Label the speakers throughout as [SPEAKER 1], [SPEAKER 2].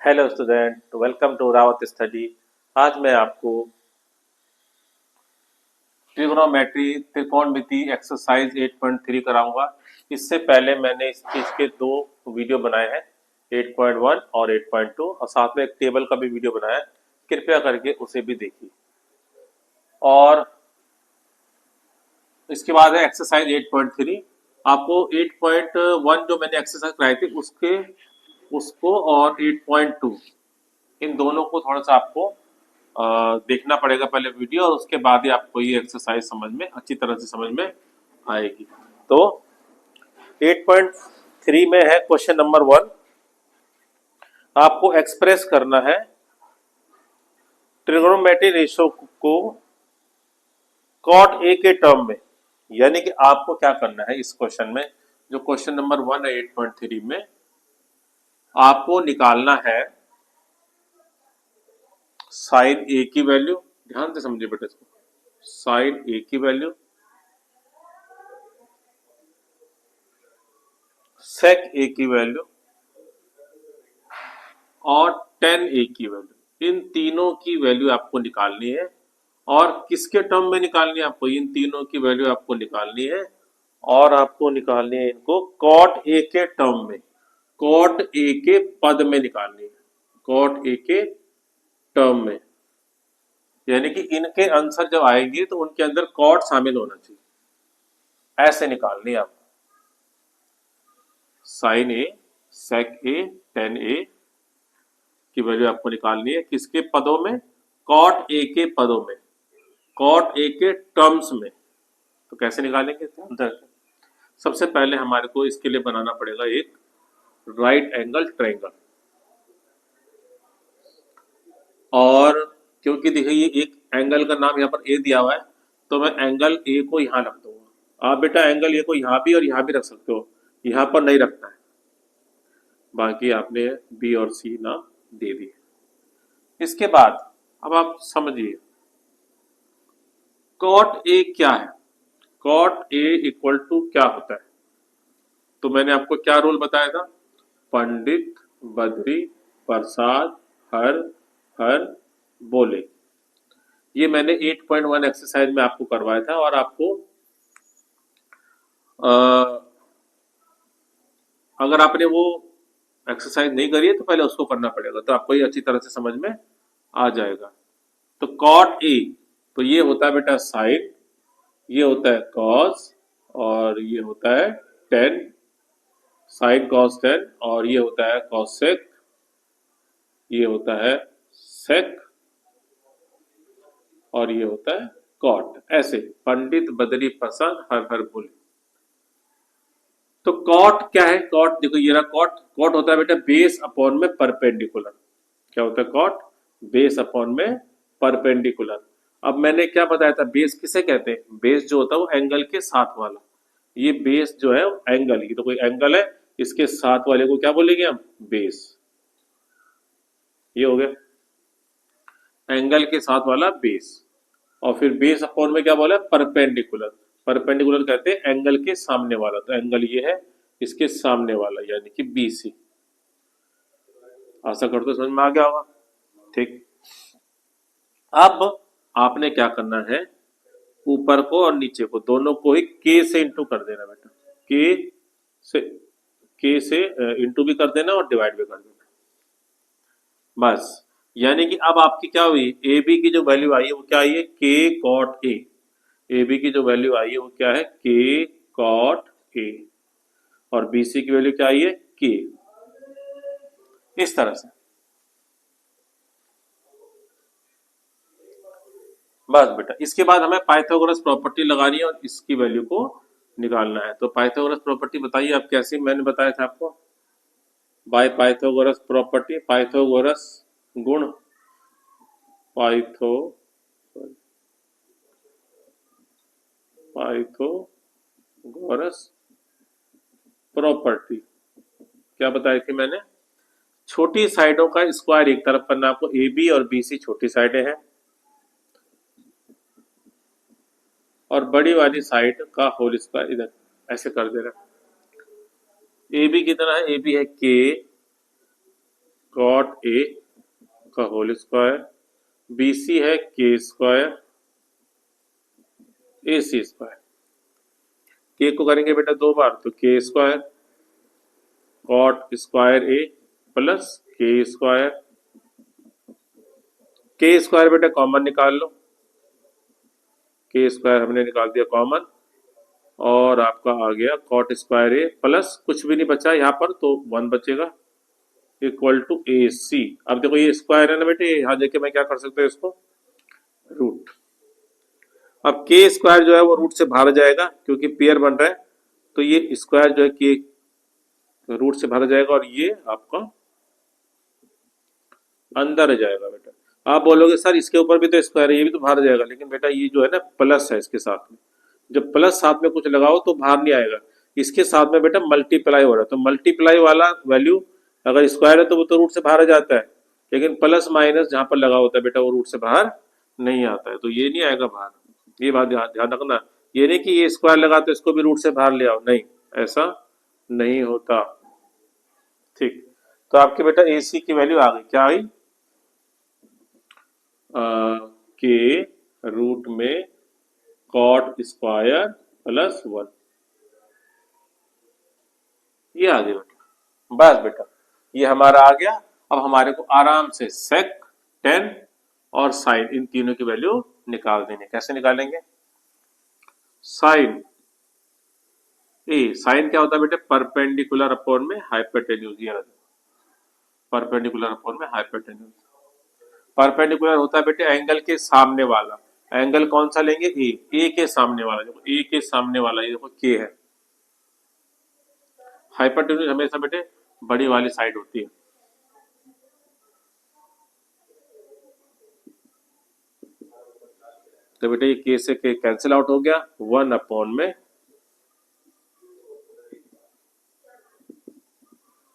[SPEAKER 1] Hello student, welcome to Rawat study. आज मैं आपको ट्रिग्नोमेट्री त्रिकोणमिति एक्सरसाइज 8.3 कराऊंगा। इससे पहले मैंने इस चीज के दो वीडियो बनाए हैं, 8.1 और 8.2, और साथ में एक टेबल का भी वीडियो बनाया है। कृपया करके उसे भी देखिए। और इसके बाद है एक्सरसाइज 8.3। आपको 8.1 जो मैंने एक्सरसाइज कराई थी उसको और 8.2 इन दोनों को थोड़ा सा आपको देखना पड़ेगा पहले वीडियो, और उसके बाद ही आपको ये एक्सरसाइज समझ में अच्छी तरह से समझ में आएगी। तो 8.3 में है क्वेश्चन नंबर 1। आपको एक्सप्रेस करना है ट्रिग्नोमेट्री रेशियो को कॉट ए के टर्म में। यानी कि आपको क्या करना है इस क्वेश्चन में, जो क्वेश्चन नंबर 1 है 8.3 में, आपको निकालना है साइन ए की वैल्यू। ध्यान से समझिए बेटा इसको, साइन ए की वैल्यू, सेक ए की वैल्यू और टेन ए की वैल्यू। इन तीनों की वैल्यू आपको निकालनी है। और किसके टर्म में निकालनी है आपको? इन तीनों की वैल्यू आपको निकालनी है और आपको निकालनी है इनको कॉट ए के टर्म में, कॉट ए के पद में निकालनी है, कॉट ए के टर्म में। यानी कि इनके आंसर जब आएंगे तो उनके अंदर कॉट शामिल होना चाहिए। ऐसे निकालनी है आपको साइन ए, सेक ए, टेन ए की वैल्यू आपको निकालनी है। किसके पदों में? कॉट ए के पदों में, कॉट ए के टर्म्स में। तो कैसे निकालेंगे? सबसे पहले हमारे को इसके लिए बनाना पड़ेगा एक राइट एंगल ट्रायंगल। और क्योंकि देखिए ये एक एंगल का नाम यहाँ पर ए दिया हुआ है, तो मैं एंगल ए को यहाँ रख दूंगा। आप बेटा एंगल ए को यहाँ भी और यहाँ भी रख सकते हो, यहाँ पर नहीं रखना है। बाकी आपने बी और सी नाम दे दिए। इसके बाद अब आप समझिए कॉट ए क्या है। कॉट ए इक्वल टू क्या होता है? तो मैंने आपको क्या रूल बताया था? पंडित, बद्री, प्रसाद, हर, हर, बोले। ये मैंने 8.1 एक्सरसाइज में आपको करवाया था। और आपको अगर आपने वो एक्सरसाइज नहीं करी है तो पहले उसको करना पड़ेगा, तो आपको ये अच्छी तरह से समझ में आ जाएगा। तो कॉट ए, तो ये होता है बेटा साइन, ये होता है कॉस, और ये होता है टेन, साइन कॉस टेन, और ये होता है कॉसेक, ये होता है सेक, और ये होता है कॉट। ऐसे पंडित, बदरी, प्रसाद, हर हर बोले। तो कॉट क्या है? कॉट देखो ये रहा कॉट। कॉट होता है बेटा बेस अपॉन में परपेंडिकुलर। क्या होता है कॉट? बेस अपॉन में परपेंडिकुलर। अब मैंने क्या बताया था, बेस किसे कहते हैं? बेस जो होता है वो एंगल के साथ वाला। ये बेस जो है एंगल, ये तो कोई एंगल है, इसके साथ वाले को क्या बोलेंगे हम? बेस। ये हो गया एंगल के साथ वाला बेस। और फिर बेस अपॉन में क्या बोला? परपेंडिकुलर। परपेंडिकुलर कहते हैं एंगल के सामने वाला। तो एंगल ये है, इसके सामने वाला यानी कि बी सी। आशा करते समझ में आ गया होगा। ठीक, अब आपने क्या करना है, ऊपर को और नीचे को दोनों को ही के से इंटू कर देना बेटा। से के से इंटू भी कर देना और डिवाइड भी कर देना, बस। यानी कि अब आपकी क्या हुई, ए बी की जो वैल्यू आई है वो क्या आई है? के कॉट ए। ए बी की जो वैल्यू आई है वो क्या है? के कॉट ए। और बी सी की वैल्यू क्या आई है? के। इस तरह से बस बेटा। इसके बाद हमें पाइथागोरस प्रॉपर्टी लगानी है और इसकी वैल्यू को निकालना है। तो पाइथागोरस प्रॉपर्टी बताइए आप कैसी? मैंने बताया था आपको बाय पाइथागोरस प्रॉपर्टी, पाइथागोरस गुण, पाइथो पाइथागोरस प्रॉपर्टी क्या बताई थी मैंने? छोटी साइडों का स्क्वायर एक तरफ करना आपको। ए बी और बी सी छोटी साइडें हैं, और बड़ी वाली साइड का होल स्क्वायर इधर ऐसे कर दे रहा है। ए बी कितना है? ए बी है के कॉट ए का होल स्क्वायर, बी सी है के स्क्वायर ए सी स्क्वायर। के को करेंगे बेटा 2 बार तो के square cot square A plus के स्क्वायर बेटा कॉमन निकाल लो, के स्क्वायर हमने निकाल दिया कॉमन और आपका आ गया कॉट स्क्वायर ए प्लस कुछ भी नहीं बचा यहाँ पर तो 1 बचेगा इक्वल टू ए सी। अब देखो ये स्क्वायर है ना बेटे, यहाँ देखे मैं क्या कर सकता हूँ इसको रूट। अब के स्क्वायर जो है वो रूट से बाहर जाएगा क्योंकि पेयर बन रहा है, तो ये स्क्वायर जो है के रूट से बाहर जाएगा और ये आपका अंदर जाएगा बेटा। आप बोलोगे सर इसके ऊपर भी तो स्क्वायर है, ये भी तो बाहर जाएगा, लेकिन बेटा ये जो है ना प्लस है इसके साथ में, जब प्लस साथ में कुछ लगाओ तो बाहर नहीं आएगा, इसके साथ में बेटा मल्टीप्लाई हो रहा है, तो मल्टीप्लाई वाला वैल्यू अगर स्क्वायर है तो वो तो रूट से बाहर आ जाता है, लेकिन प्लस माइनस जहां पर लगा होता है बेटा वो रूट से बाहर नहीं आता है, तो ये नहीं आएगा बाहर। ये बात ध्यान रखना, ये नहीं कि ये स्क्वायर लगा तो इसको भी रूट से बाहर ले आओ, नहीं ऐसा नहीं होता। ठीक, तो आपके बेटा ए सी की वैल्यू आ गई, क्या आई के रूट में कॉट स्क्वायर प्लस 1, ये आ गया बेटा। बस बेटा ये हमारा आ गया। अब हमारे को आराम से सेक, टेन और साइन इन तीनों की वैल्यू निकाल देनी। कैसे निकालेंगे? साइन ए, साइन क्या होता है बेटे? परपेंडिकुलर अपॉन में हाइपोटेन्यूज, परपेंडिकुलर अपॉन में हाइपोटेन्यूज। परपेंडिकुलर होता है बेटे एंगल के सामने वाला, एंगल कौन सा लेंगे? ए के सामने वाला, देखो ए के सामने वाला, ये देखो के है। हाइपोटेन्यूज हमेशा बेटे बड़ी वाली साइड होती है। तो बेटे ये के से के कैंसिल आउट हो गया, 1 अपॉन में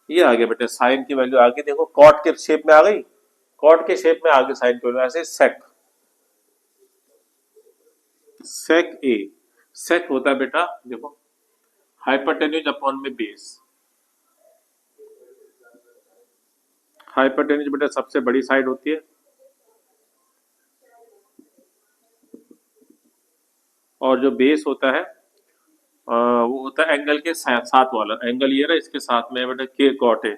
[SPEAKER 1] ये आ गया बेटे, साइन की वैल्यू आ गई, देखो कॉट के शेप में आ गई, कॉट के शेप में आ गई साइन की वैल्यू। ऐसे सेक, सेक ए, सेक होता है बेटा देखो हाइपोटेन्यूज अपॉन में बेस। हाइपोटेन्यूज बेटा सबसे बड़ी साइड होती है और जो बेस होता है वो होता है एंगल के साथ वाला, एंगल ये रहा, इसके साथ में बेटा के कॉट है,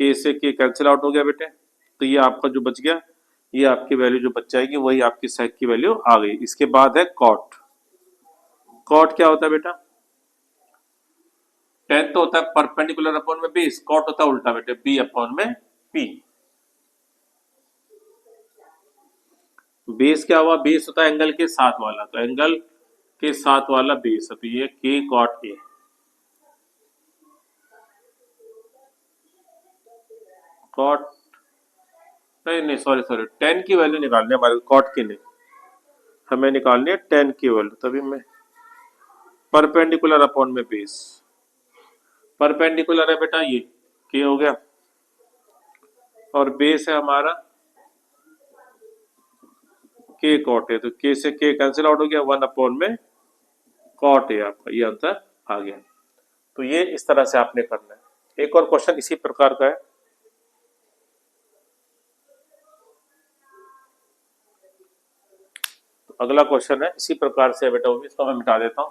[SPEAKER 1] के से के कैंसिल आउट हो गया बेटे, तो ये आपका जो बच गया, ये आपकी वैल्यू जो बच जाएगी वही आपकी सेक की वैल्यू आ गई। इसके बाद है कॉट। कॉट क्या होता है बेटा? टेन तो होता है परपेंडिकुलर अपॉन में बेस, कॉट होता है उल्टा बेटे बी अपॉन में पी। बेस क्या हुआ? बेस होता है एंगल के साथ वाला, तो एंगल के साथ वाला बेस है, तो ये के कॉट ए। कॉट नहीं सॉरी सॉरी, 10 की वैल्यू निकालनी है हमारे, कॉट की नहीं, हमें निकालनी है 10 की वैल्यू, तभी मैं परपेंडिकुलर अपॉन में बेस, परपेंडिकुलर है बेटा ये के हो गया और बेस है हमारा के कॉट है, तो के से के कैंसिल आउट हो गया, 1 अपॉन में कॉट है आपका, ये आंसर आ गया। तो ये इस तरह से आपने करना है। एक और क्वेश्चन इसी प्रकार का है, तो अगला क्वेश्चन है इसी प्रकार से बेटा, वो भी इसको मैं मिटा देता हूं।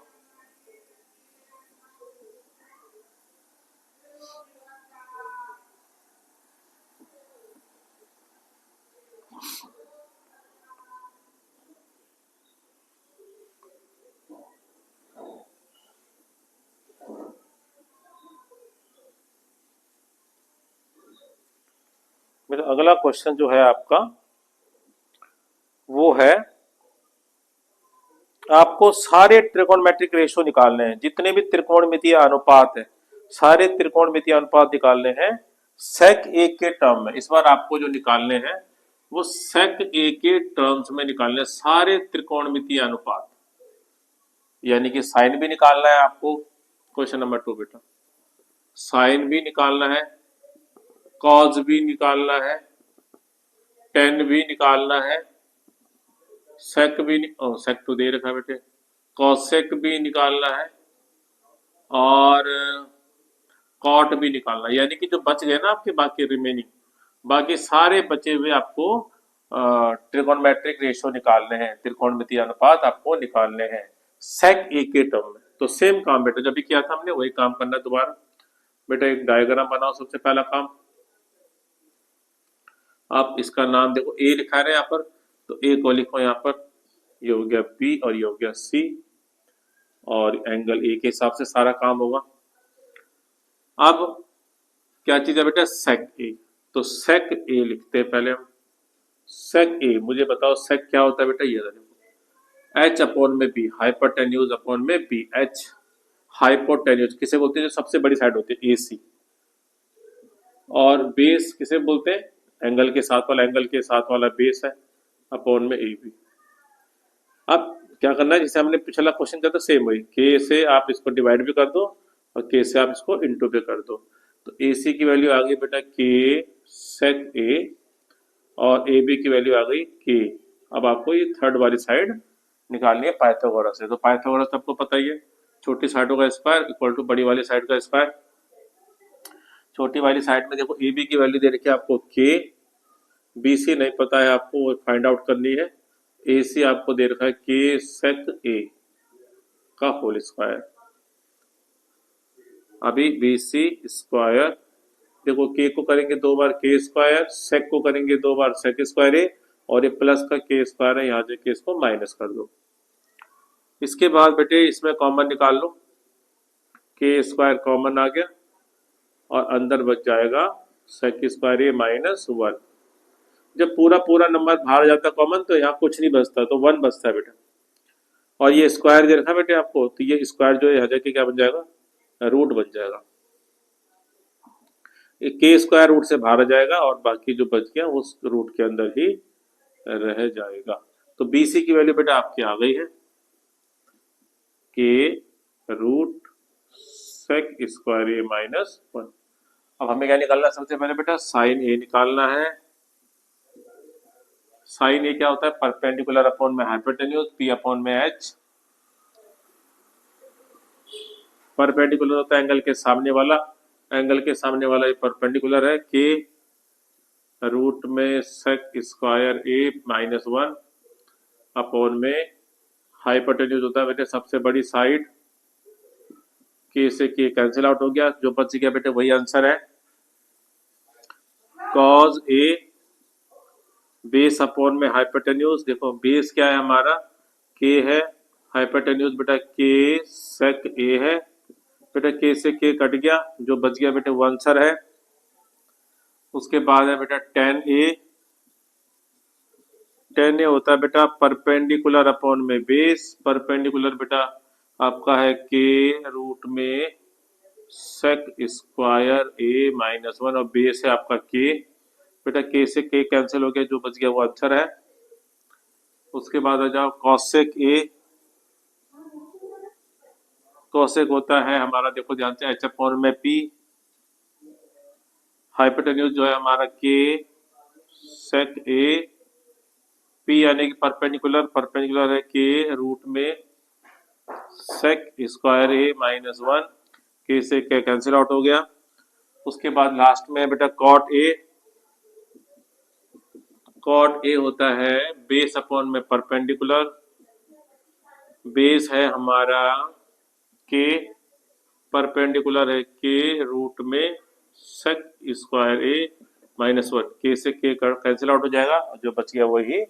[SPEAKER 1] मेरा अगला क्वेश्चन जो है आपका वो है, आपको सारे त्रिकोणमेट्रिक रेशियो निकालने हैं, जितने भी त्रिकोणमितीय अनुपात है सारे त्रिकोणमितीय अनुपात निकालने हैं सेक ए के टर्म में। इस बार आपको जो निकालने हैं वो सेक ए के टर्म्स में निकालने हैं सारे त्रिकोणमितीय अनुपात, यानी कि साइन भी निकालना है आपको, क्वेश्चन नंबर 2 बेटा, साइन भी निकालना है, कॉज भी निकालना है, टेन भी निकालना है, सेक भी सेक तो दे रखा है बेटे, कॉसेक भी निकालना है और कॉट भी निकालना, यानी कि जो बच गए ना आपके बाकी रिमेनिंग, बाकी सारे बचे हुए आपको ट्रिगोनोमेट्रिक रेशियो निकालने हैं, त्रिकोणमितीय अनुपात आपको निकालने हैं सेक ए के टर्म में। तो सेम काम बेटा जब भी किया था हमने वही काम करना दोबारा। बेटा एक डायग्राम बनाओ, सबसे पहला काम आप इसका नाम देखो ए लिखा रहे हैं यहाँ पर, तो ए को लिखो यहाँ पर, ये हो गया बी और ये हो गया सी, और एंगल ए के हिसाब से सारा काम होगा। अब क्या चीज है बेटा, सेक ए, तो सेक ए लिखते हैं पहले हम। सेक ए, मुझे बताओ सेक क्या होता है बेटा, ये देखो एच अपॉन में बी, हाइपोटेन्यूज अपॉन में बी, एच हाइपोटेन्यूज किसे बोलते हैं, जो सबसे बड़ी साइड होती है ए सी, और बेस किसे बोलते हैं, एंगल के साथ वाला, एंगल के साथ वाला बेस है, अपॉन में ए बी। अब क्या करना है, जैसे हमने पिछला क्वेश्चन किया था सेम वही, के से आप इसको डिवाइड भी कर दो और के से आप इसको इंटू भी कर दो, तो ए सी की वैल्यू आ गई बेटा के सेक ए, और ए बी की वैल्यू आ गई के। अब आपको ये थर्ड वाली साइड निकालनी है पाइथागोरस से, तो पाइथागोरस आपको पता ही है, छोटी साइडों का स्क्वायर इक्वल टू बड़ी वाली साइड का स्क्वायर। छोटी वाली साइड में देखो ए बी की वैल्यू दे रखी है आपको के, बी सी नहीं पता है आपको, वो फाइंड आउट करनी है। ए सी आपको दे रखा है के सेक ए का होल स्क्वायर। अभी बी सी स्क्वायर, देखो के को करेंगे 2 बार के स्क्वायर, सेक को करेंगे 2 बार सेक स्क्वायर ए, और ये प्लस का के स्क्वायर है, यहाँ जाके इसको माइनस कर दो। इसके बाद बेटे इसमें कॉमन निकाल लो, के स्क्वायर कॉमन आ गया, और अंदर बच जाएगा सेक स्क्वायर ए माइनस 1। जब पूरा पूरा नंबर बाहर जाता कॉमन तो यहाँ कुछ नहीं बचता, तो 1 बचता है बेटा, और ये स्क्वायर दे रखा बेटे आपको, तो ये स्क्वायर जो है यहाँ जाके क्या बन जाएगा, रूट बन जाएगा। ये के स्क्वायर रूट से बाहर आ जाएगा, और बाकी जो बच गया उस रूट के अंदर ही रह जाएगा। तो बी सी की वैल्यू बेटा आपकी आ गई है के root sec square A minus 1। अब हमें क्या निकालना है, सबसे पहले बेटा साइन ए निकालना है। साइन ए क्या होता है, परपेंडिकुलर अपॉन में हाइपोटेन्यूज, पी अपॉन में एच। परपेंडिकुलर होता है एंगल के सामने वाला, एंगल के सामने वाला ये परपेंडिकुलर है, के रूट में सेक स्क्वायर ए माइनस 1 अपॉन में हाइपोटेन्यूज होता है बेटे सबसे बड़ी साइड, के से के कैंसिल आउट हो गया, जो बच गया बेटे वही आंसर है, कॉज ए बेस अपॉन में हाइपोटेन्यूज। देखो बेस क्या है हमारा, के है, हाइपोटेन्यूज बेटा के सेक ए है, बेटा के से के कट गया, जो बच गया बेटा वो आंसर है। उसके बाद है बेटा टेन ए, टेन ए होता है बेटा परपेंडिकुलर अपॉन में बेस, परपेंडिकुलर बेटा आपका है के रूट में सेक स्क्वायर ए माइनस 1, और बेस है आपका के, बेटा के से के कैंसिल हो गया, जो बच गया वो आंसर है। उसके बाद आ जाओ कॉसेक ए, कॉसेक होता है हमारा देखो ध्यान से एच अपॉन में पी, हाइपोटेन्यूज जो है हमारा के सेक ए, पी यानी कि परपेंडिकुलर, परपेंडिकुलर है के रूट में सेक स्क्वायर ए माइनस 1, के से के कैंसिल आउट हो गया। उसके बाद लास्ट में बेटा कॉट ए, कॉट ए होता है बेस अपॉन में परपेंडिकुलर, बेस है हमारा के, परपेंडिकुलर है के रूट में सेक स्क्वायर ए माइनस 1, के से के कैंसिल आउट हो जाएगा, जो बच गया वही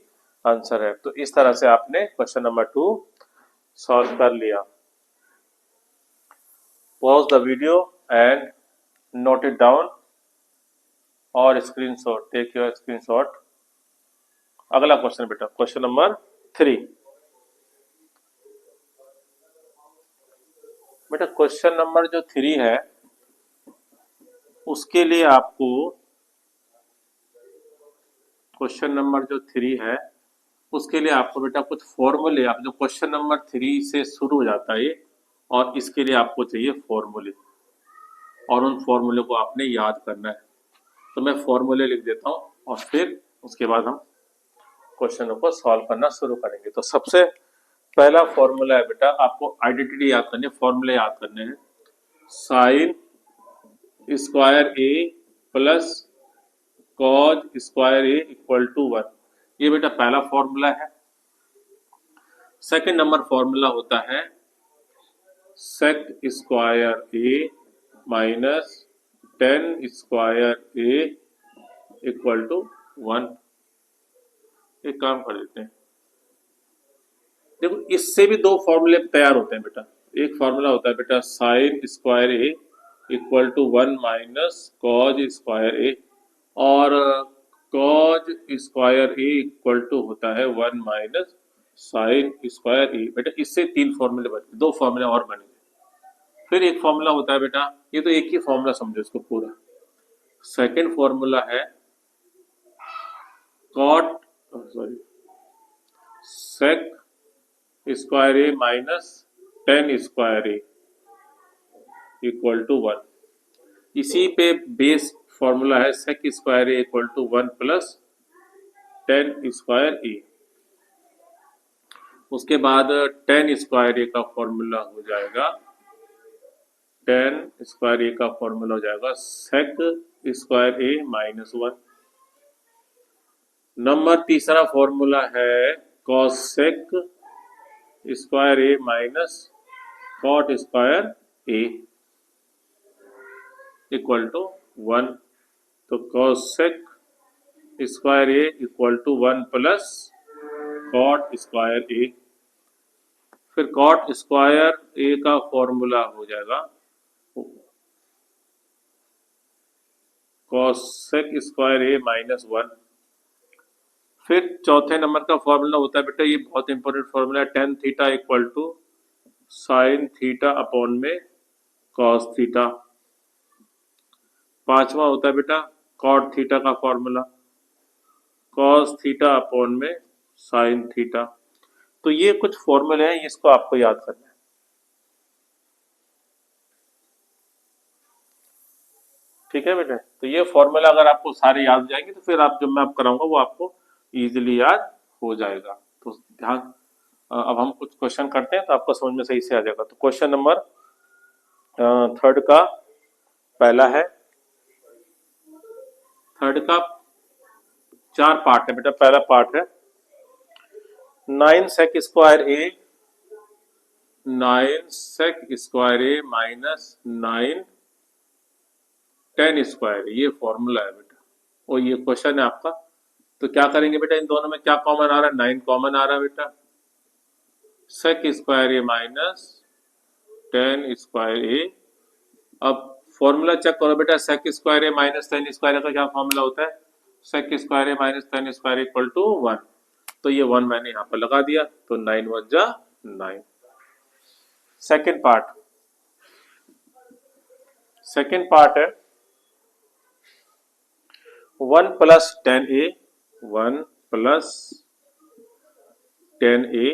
[SPEAKER 1] आंसर है। तो इस तरह से आपने क्वेश्चन नंबर 2 सॉल्व कर लिया। Pause the video and note it down और स्क्रीनशॉट, टेक योर स्क्रीनशॉट। अगला क्वेश्चन बेटा क्वेश्चन नंबर 3। बेटा क्वेश्चन नंबर जो 3 है उसके लिए आपको, क्वेश्चन नंबर जो 3 है उसके लिए आपको बेटा कुछ फॉर्मूले, आप जो क्वेश्चन नंबर 3 से शुरू हो जाता है और इसके लिए आपको चाहिए फॉर्मूले, और उन फॉर्मूले को आपने याद करना है। तो मैं फॉर्मूले लिख देता हूँ और फिर उसके बाद हम क्वेश्चनों को सॉल्व करना शुरू करेंगे। तो सबसे पहला फॉर्मूला है बेटा, आपको आइडेंटिटी याद करनी है, फॉर्मूले याद करने हैं। Sine square A plus cos square A equal to 1। ये बेटा पहला फॉर्मूला है। सेकंड नंबर फॉर्मूला होता है sec square A minus 10 square A equal to 1। एक काम कर देते हैं, देखो इससे भी दो फॉर्मूले तैयार होते हैं बेटा। एक फॉर्मूला होता है बेटा sine square A equal to 1 minus cos square A, और cos square A equal to होता है 1 माइनस साइन स्क्वायर ए। बेटा इससे तीन फॉर्मूले बने, दो फॉर्मूले और बनेंगे। फिर एक फॉर्मूला होता है बेटा, ये तो एक ही फॉर्मूला समझो इसको पूरा। सेकंड फॉर्मूला है cot sorry sec square A minus 10 square A equal to 1। इसी पे बेस फॉर्मूला है sec square A equal to 1 plus 10 square A. उसके बाद 10 स्क्वायर ए का फॉर्मूला हो जाएगा 10 स्क्वायर ए का फॉर्मूला हो जाएगा sec square A minus 1। Number तीसरा फॉर्मूला है cosec square A minus cot square A equal to 1। तो cosec square A equal to 1 plus cot square A. फिर कॉट स्क्वायर ए का फॉर्मूला हो जाएगा कॉसेक स्क्वायर ए माइनस 1। फिर चौथे number का फॉर्मूला होता है बेटा, ये बहुत इंपॉर्टेंट फॉर्मूला है, tan theta equal to sine theta upon में कॉस थीटा। पांचवा होता है बेटा कॉट थीटा का फॉर्मूला, कॉस थीटा अपॉन में साइन थीटा। तो ये कुछ फॉर्मूले हैं, इसको आपको याद करना है। ठीक है बेटा, तो ये फॉर्मूला अगर आपको सारे याद हो जाएंगे तो फिर आप जब मैं आप कराऊंगा वो आपको इजीली याद हो जाएगा। तो ध्यान, अब हम कुछ क्वेश्चन करते हैं तो आपको समझ में सही से आ जाएगा। तो क्वेश्चन नंबर थर्ड का पहला है, थर्ड का 4 पार्ट है बेटा। पहला पार्ट है 9 सेक square A 9 sec square A minus 9 10 square, ये फॉर्मूला है बेटा और ये क्वेश्चन है आपका। तो क्या करेंगे बेटा, इन दोनों में क्या कॉमन आ रहा है, 9 कॉमन आ रहा है बेटा। Sec square A minus 10 square A. अब फॉर्मूला चेक करो बेटा, sec square A minus 10 square का क्या फॉर्मूला होता है, sec square A minus 10 square equal to 1। तो ये 1 मैंने यहाँ पर लगा दिया, तो 9 1 जा 9। सेकेंड पार्ट है 1 plus 10 A 1 plus 10 A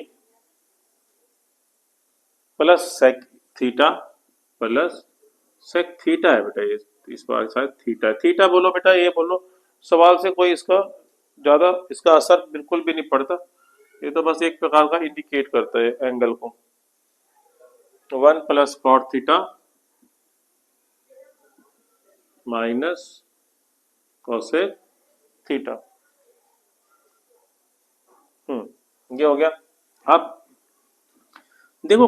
[SPEAKER 1] plus sec theta plus sec theta है बेटा। ये इस बार शायद थीटा है, थीटा बोलो बेटा, ये बोलो। सवाल से कोई इसका ज्यादा इसका असर बिल्कुल भी नहीं पड़ता, ये तो बस एक प्रकार का इंडिकेट करता है एंगल को। 1 plus cot theta minus cosec theta. ये हो गया। अब देखो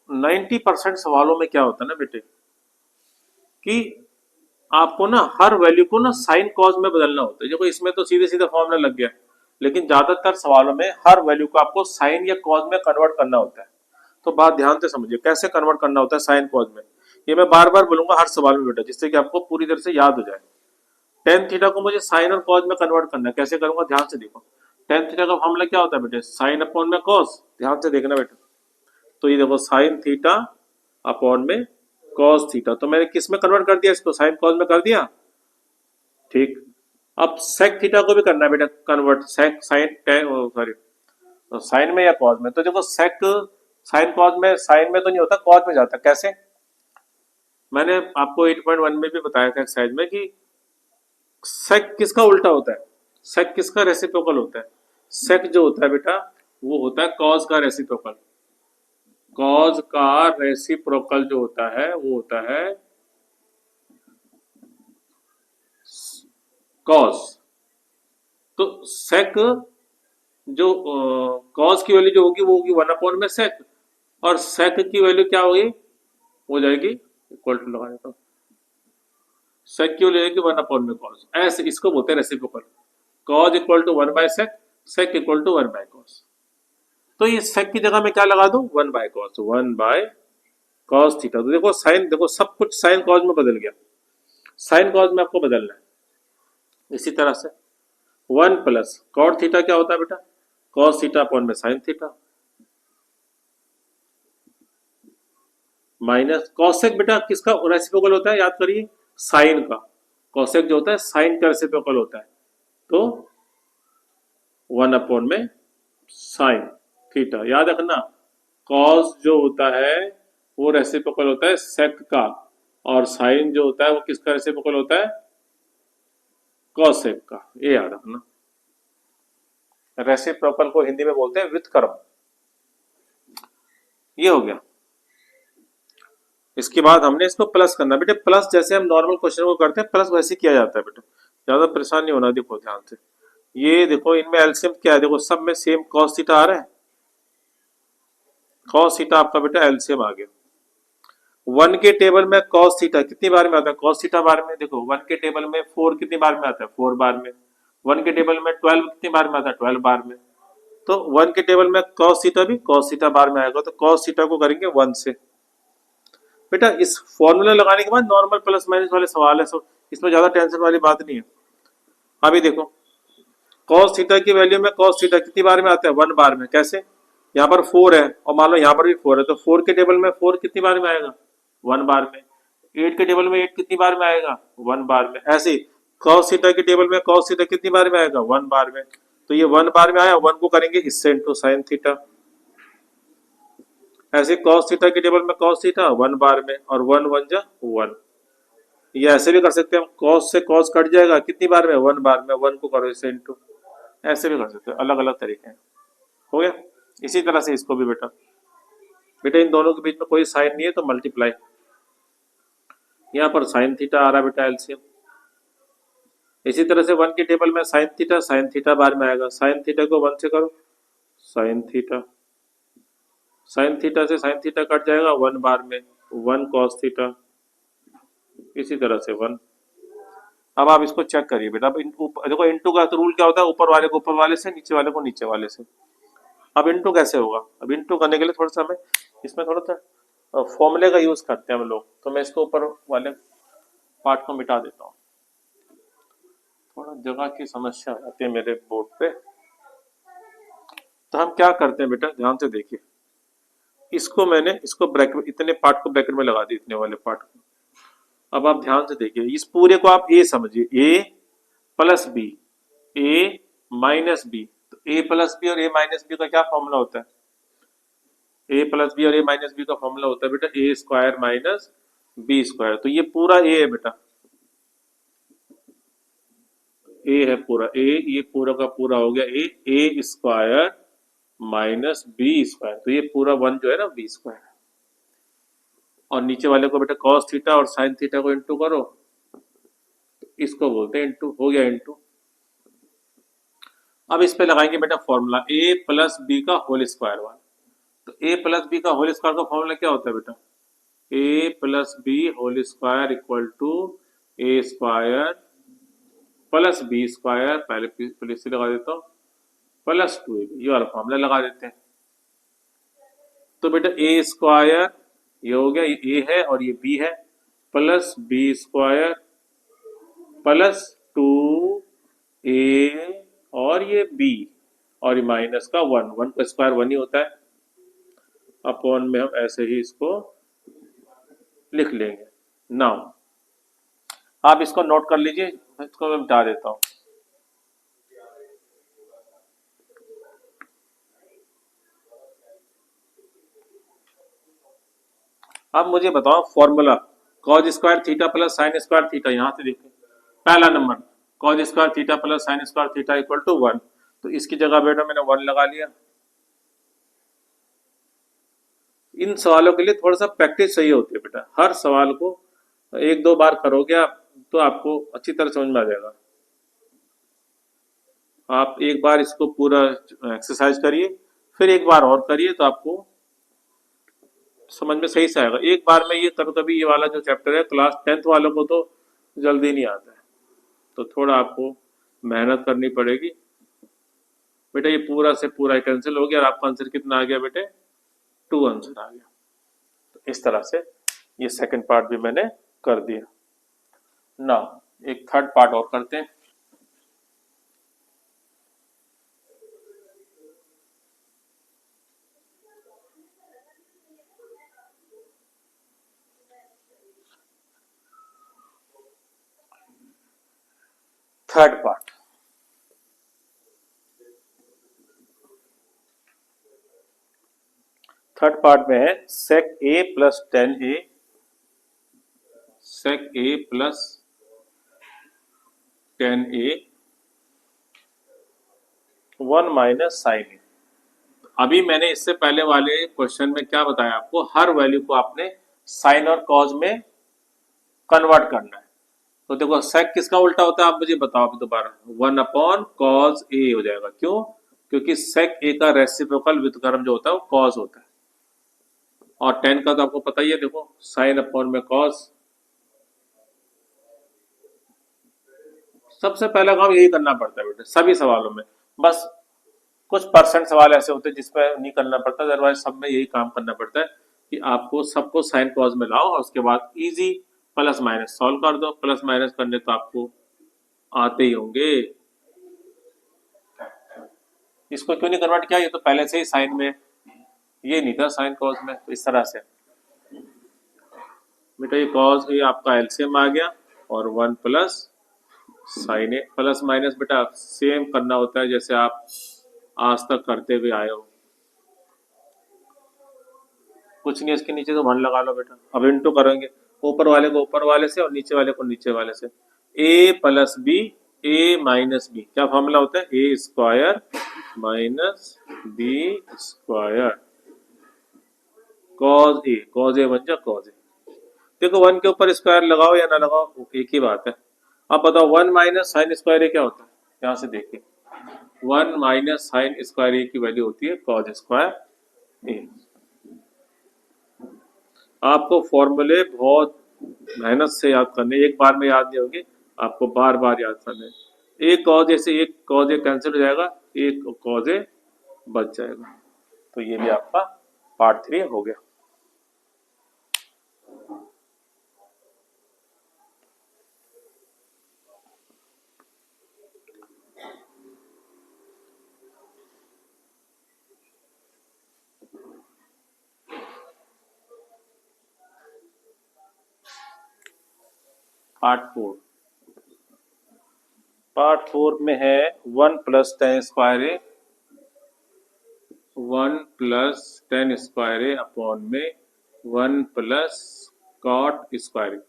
[SPEAKER 1] 90% सवालों में क्या होता है ना बेटे कि आपको ना हर वैल्यू को ना साइन कॉज में बदलना होता है। देखो इसमें तो सीधे सीधे फॉर्मूला लग गया, लेकिन ज्यादातर सवालों में हर वैल्यू को आपको साइन या कॉज में कन्वर्ट करना होता है। तो बात ध्यान से समझिए कैसे कन्वर्ट करना होता है साइन कॉज में। ये मैं बार बार बोलूंगा हर सवाल में बेटा, जिससे कि आपको पूरी तरह से याद हो जाए। टेन थीटा को मुझे साइन और कॉज में कन्वर्ट करना है, कैसे करूंगा ध्यान से देखो। टेन थीटा का फॉर्मूला क्या होता है बेटे, साइन अपॉन में कॉस। ध्यान से देखना बेटा, तो ये देखो साइन थीटा अपॉन में कॉस थीटा। तो मैंने किस में कन्वर्ट कर दिया, इसको साइन कॉस में कर दिया। ठीक, अब सेक थीटा को भी करना है बेटा कन्वर्ट, सेक साइन सॉरी साइन में या कॉस में। तो देखो सेक साइन कॉस में, साइन में तो नहीं होता, कॉस में जाता। कैसे, मैंने आपको 8.1 में भी बताया था एक्सरसाइज में कि सेक किसका उल्टा होता है, सेक किसका रेसिप्रोकल होता है। सेक जो होता है बेटा वो होता है कॉस का रेसिप्रोकल। कॉस का रेसिप्रोकल जो होता है वो होता है कॉस, तो सेक जो कॉस की वैल्यू जो होगी वो होगी 1 में सेक, और सेक की वैल्यू क्या होगी, हो जाएगी इक्वल टू, लगा देता हूं, सेक की वैल्यू जाएगी 1 में कॉस। ऐसे इसको बोलते हैं रेसिप्रोकल, कॉस इक्वल टू 1/सेक, सेक इक्वल टू 1/कॉस। तो ये सेक की जगह में क्या लगा दूं, 1/कॉस, 1/कॉस थीटा। तो देखो साइन, देखो सब कुछ साइन कॉस में बदल गया, साइन कॉस में आपको बदलना है। इसी तरह से 1 प्लस कॉट थीटा क्या होता है बेटा, कॉस थीटा अपॉन में साइन थीटा, माइनस कॉसेक बेटा किसका रेसिप्रोकल होता है, याद करिए, साइन का। कॉसेक जो होता है साइन का रेसिप्रोकल होता है, तो 1 में साइन थीटा। याद रखना, कॉस जो होता है वो रेसिप्रोकल होता है सेक का, और साइन जो होता है वो किसका रेसिप्रोकल होता है, कॉसेक का। ये याद रखना, रेसिप्रोकल को हिंदी में बोलते हैं व्युत्क्रम। ये हो गया। इसके बाद हमने इसको प्लस करना बेटे, प्लस जैसे हम नॉर्मल क्वेश्चन को करते हैं प्लस वैसे किया जाता है बेटे, ज्यादा परेशान नहीं होना। देखो ध्यान से, ये देखो इनमें एलसीएम क्या है, देखो सब में सेम कॉस थीटा आ रहा है, कॉस थीटा आपका बेटा एलसीएम आ गया। 1 के टेबल में कॉस थीटा कितनी बार में आता है, कॉस थीटा बार में, देखो 1 के टेबल में 4 कितनी बार में आता है, 4 बार में। 1 के टेबल में 12 कितनी बार में आता है, 12 बार में। तो 1 के टेबल में कॉस थीटा भी कॉस थीटा बार में आएगा, तो कॉस थीटा को करेंगे 1 से। बेटा इस फॉर्मूला लगाने के बाद नॉर्मल प्लस माइनस वाले सवाल है, सब इसमें ज्यादा टेंशन वाली बात नहीं है। अभी देखो कॉस थीटा की वैल्यू में कॉस थीटा कितनी बार में आता है, 1 बार में। कैसे, यहाँ पर 4 है और मान लो यहाँ पर भी 4 है, तो 4 के टेबल में 4 कितनी बार में आएगा, 1 बार में। 8 के टेबल में 8 कितनी बार में आएगा, 1 बार में। ऐसे ही कॉस थीटा के टेबल में कॉस थीटा कितनी बार में आएगा, 1 बार में। तो ये 1 बार में आया, 1 को करेंगे इससे इंटू साइन थीटा। ऐसे कॉस थीटा के टेबल में कॉस थीटा 1 बार में, और 1 1 जा 1। ये ऐसे भी कर सकते हैं हम, कॉस से कॉस कट जाएगा कितनी बार में, 1 बार में, 1 को करो इससे इंटू। ऐसे भी कर सकते हैं, अलग अलग तरीके हैं। हो गया। इसी तरह से इसको भी बेटा, बेटा इन दोनों के बीच में कोई साइन नहीं है तो मल्टीप्लाई, यहाँ पर साइन थीटा आ रहा है बेटा एलसीएम। इसी तरह से 1 के टेबल में साइन थीटा बार में आएगा, साइन थीटा को 1 से करो, साइन थीटा, साइन थीटा से साइन थीटा कट जाएगा 1 बार में, 1 कॉस थीटा। इसी तरह से 1। अब आप इसको चेक करिए बेटा, अब देखो इंटू का तो रूल क्या होता है, ऊपर वाले को ऊपर वाले से, नीचे वाले को नीचे वाले से। अब इंटू कैसे होगा, अब इंटू करने के लिए थोड़ा सा हमें इसमें थोड़ा सा फॉर्मूले का यूज करते हैं हम लोग। तो मैं इसको ऊपर वाले पार्ट को मिटा देता हूँ, थोड़ा जगह की समस्या आती है मेरे बोर्ड पे। तो हम क्या करते हैं बेटा, ध्यान से देखिए, इसको मैंने इसको ब्रैकेट, इतने पार्ट को ब्रैकेट में लगा दी, इतने वाले पार्ट को। अब आप ध्यान से देखिए, इस पूरे को आप ए समझिए, ए plus B, A minus B. तो ए प्लस बी और ए माइनस बी का क्या फॉर्मूला होता है, ए प्लस बी और ए माइनस बी का फॉर्मूला होता है बेटा ए स्क्वायर माइनस बी स्क्वायर। तो ये पूरा ए है बेटा, ए है पूरा ए, ये पूरा का पूरा हो गया ए स्क्वायर माइनस बी स्क्वायर। तो ये पूरा 1 जो है ना बी स्क्वायर, और नीचे वाले को बेटा कॉस थीटा और साइन थीटा को इंटू करो, तो इसको बोलते हैं इंटू, हो गया इंटू। अब इस पे लगाएंगे बेटा फॉर्मूला ए प्लस बी का होल स्क्वायर वाला। तो ए प्लस बी का होल स्क्वायर का फॉर्मूला क्या होता है बेटा, A plus B whole square equal to A square plus B square, पहले से लगा देता हूँ, प्लस 2ab, ये वाला फॉर्मूला लगा देते हैं। तो बेटा ए स्क्वायर ये हो गया, ये ए है और ये बी है, plus B square plus 2a और ये b, और ये माइनस का 1, 1 का स्क्वायर 1 ही होता है, अपॉन में हम ऐसे ही इसको लिख लेंगे। नाउ आप इसको नोट कर लीजिए, इसको मैं मिटा देता हूं। अब मुझे बताओ formula cos square theta plus sine square theta, यहां से देखिए पहला number cos square theta plus sine square theta equal to 1। तो इसकी जगह बेटा मैंने 1 लगा लिया। इन सवालों के लिए थोड़ा सा प्रैक्टिस चाहिए होती है बेटा, हर सवाल को 1-2 बार करोगे आप तो आपको अच्छी तरह समझ में आ जाएगा। आप एक बार इसको पूरा एक्सरसाइज करिए, फिर एक बार और करिए, तो आपको समझ में सही से आएगा। एक बार में ये कभी कभी ये वाला जो चैप्टर है क्लास 10th वालों को तो जल्दी नहीं आता है, तो थोड़ा आपको मेहनत करनी पड़ेगी। बेटा ये पूरा से पूरा कैंसिल हो गया और आपका आंसर कितना आ गया बेटे? 2 आंसर आ गया। तो इस तरह से ये सेकंड पार्ट भी मैंने कर दिया ना। एक थर्ड पार्ट और करते हैं। थर्ड पार्ट, थर्ड पार्ट में है सेक ए प्लस 10a, सेक ए प्लस 10a 1 माइनस साइन ए। अभी मैंने इससे पहले वाले क्वेश्चन में क्या बताया आपको, हर वैल्यू को आपने साइन और कॉज में कन्वर्ट करना है। तो देखो सेक किसका उल्टा होता है आप मुझे बताओ अभी दोबारा, 1 अपॉन कॉज ए हो जाएगा। क्यों? क्योंकि सेक ए का रेसिप्रोकल व्युत्क्रम जो होता है वो कॉज होता है, और 10 का तो आपको पता ही है, देखो साइन अपॉन में कॉज। सबसे पहला काम यही करना पड़ता है बेटे सभी सवालों में, बस कुछ परसेंट सवाल ऐसे होते हैं जिसमें नहीं करना पड़ता, अदरवाइज सब में यही काम करना पड़ता है कि आपको सबको साइन कॉज में लाओ और उसके बाद इजी प्लस माइनस सॉल्व कर दो। प्लस माइनस करने तो आपको आते ही होंगे। इसको क्यों नहीं कन्वर्ट किया, ये तो पहले से ही साइन में, ये नहीं था साइन कॉज में। तो इस तरह से बेटा ये कॉज ये आपका एलसीएम आ गया और 1 प्लस साइन ए। प्लस माइनस बेटा सेम करना होता है जैसे आप आज तक करते हुए आए हो, कुछ नहीं, इसके नीचे तो 1 लगा लो बेटा। अब इंटू करेंगे, ऊपर वाले को ऊपर वाले से और नीचे वाले को नीचे वाले से। a plus B, A minus B, क्या फॉर्मूला होता है? A square minus B square cos A, cos A बन जा कॉज ए। देखो 1 के ऊपर स्क्वायर लगाओ या ना लगाओ एक ही बात है। अब बताओ 1 माइनस साइन स्क्वायर ए क्या होता है? यहाँ से देखिए 1 माइनस साइन स्क्वायर ए की वैल्यू होती है कॉज स्क्वायर ए। आपको फॉर्मूले बहुत मेहनत से याद करने, एक बार में याद नहीं होंगे, आपको बार बार याद करने। एक कॉज ए से एक कॉज ए कैंसिल हो जाएगा, एक कॉज ए बच जाएगा। तो ये भी आपका पार्ट 3 हो गया। पार्ट 4 में है 1 प्लस टेन स्क्वायर ए, 1 प्लस टेन स्क्वायर ए अपॉन में 1 प्लस कॉट स्क्वायर ए।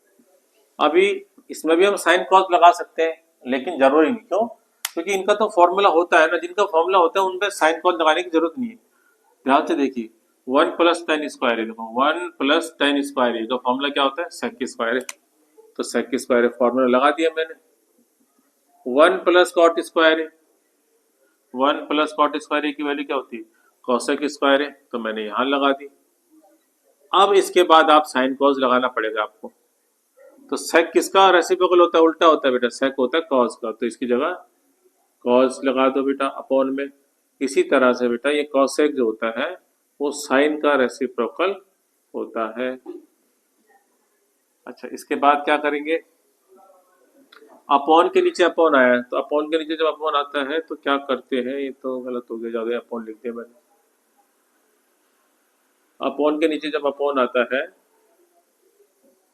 [SPEAKER 1] अभी इसमें भी हम साइन कॉस लगा सकते हैं, लेकिन जरूरी नहीं। क्यों? क्योंकि इनका तो फॉर्मूला होता है ना, जिनका फॉर्मूला होता है उनपे साइन कॉस लगाने की जरूरत नहीं है। ध्यान से देखिए 1 प्लस टेन स्क्वायर ए, देखो 1 प्लस टेन स्क्वायर ए का फॉर्मूला क्या होता है? सेक स्क्वायर ए। तो सेक स्क्वायर फॉर्मूला लगा दिया मैंने। 1 प्लस कॉट स्क्वायर ए, 1 प्लस कॉट स्क्वायर ए की वैल्यू क्या होती है? कॉसेक स्क्वायर ए, तो मैंने यहां लगा दी। अब इसके बाद आप साइन कॉस लगाना पड़ेगा आपको। तो सेक किसका रेसिप्रोकल होता है? उल्टा होता है बेटा, सेक होता है कॉस का, तो इसकी जगह कॉस लगा दो बेटा अपॉन में। इसी तरह से बेटा ये कॉसेक जो होता है वो साइन का रेसिप्रोकल होता है। अच्छा इसके बाद क्या करेंगे? अपॉन के नीचे अपॉन आया है, तो अपॉन के नीचे जब अपॉन आता है तो क्या करते हैं, ये तो गलत हो गया, ज्यादा अपॉन लिख दिया मैंने। अपॉन के नीचे जब अपॉन आता है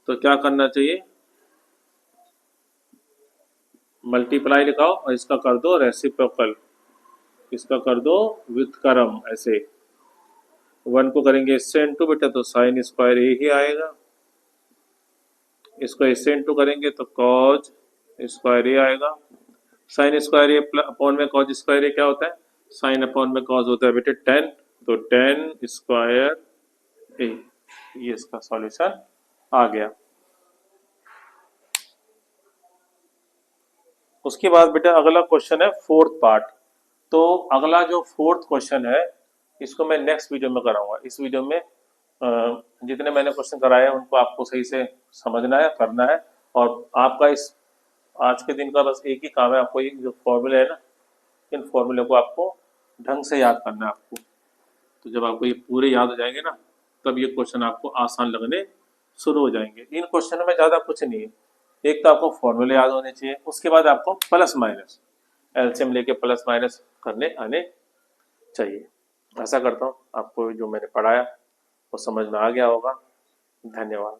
[SPEAKER 1] तो क्या करना चाहिए? मल्टीप्लाई लिखाओ और इसका कर दो रेसिप्रोकल, इसका कर दो व्युत्क्रम। ऐसे 1 को करेंगे इससे इंटू बेटा तो साइन स्क्वायर ए ही आएगा, इसको इससे इंटू करेंगे तो कॉज स्क्वायर ए आएगा। साइन स्क्वायर ए अपॉन में कॉज स्क्वायर ए क्या होता है? साइन अपॉन में कॉज होता है बेटे 10, तो 10 स्क्वायर ए। ये इसका सॉल्यूशन आ गया। उसके बाद बेटा अगला क्वेश्चन है फोर्थ पार्ट। तो अगला जो फोर्थ क्वेश्चन है इसको मैं नेक्स्ट वीडियो में कराऊंगा। इस वीडियो में जितने मैंने क्वेश्चन कराए हैं उनको आपको सही से समझना है, करना है। और आपका इस आज के दिन का बस एक ही काम है, आपको ये जो फॉर्मूले है ना, इन फॉर्मूले को आपको ढंग से याद करना है आपको। तो जब आपको ये पूरे याद हो जाएंगे ना, तब ये क्वेश्चन आपको आसान लगने शुरू हो जाएंगे। इन क्वेश्चनों में ज़्यादा कुछ नहीं है, एक तो आपको फॉर्मूले याद होने चाहिए, उसके बाद आपको प्लस माइनस, एलसीएम लेके प्लस माइनस करने आने चाहिए। आशा करता हूँ आपको जो मैंने पढ़ाया वो समझ में आ गया होगा। धन्यवाद।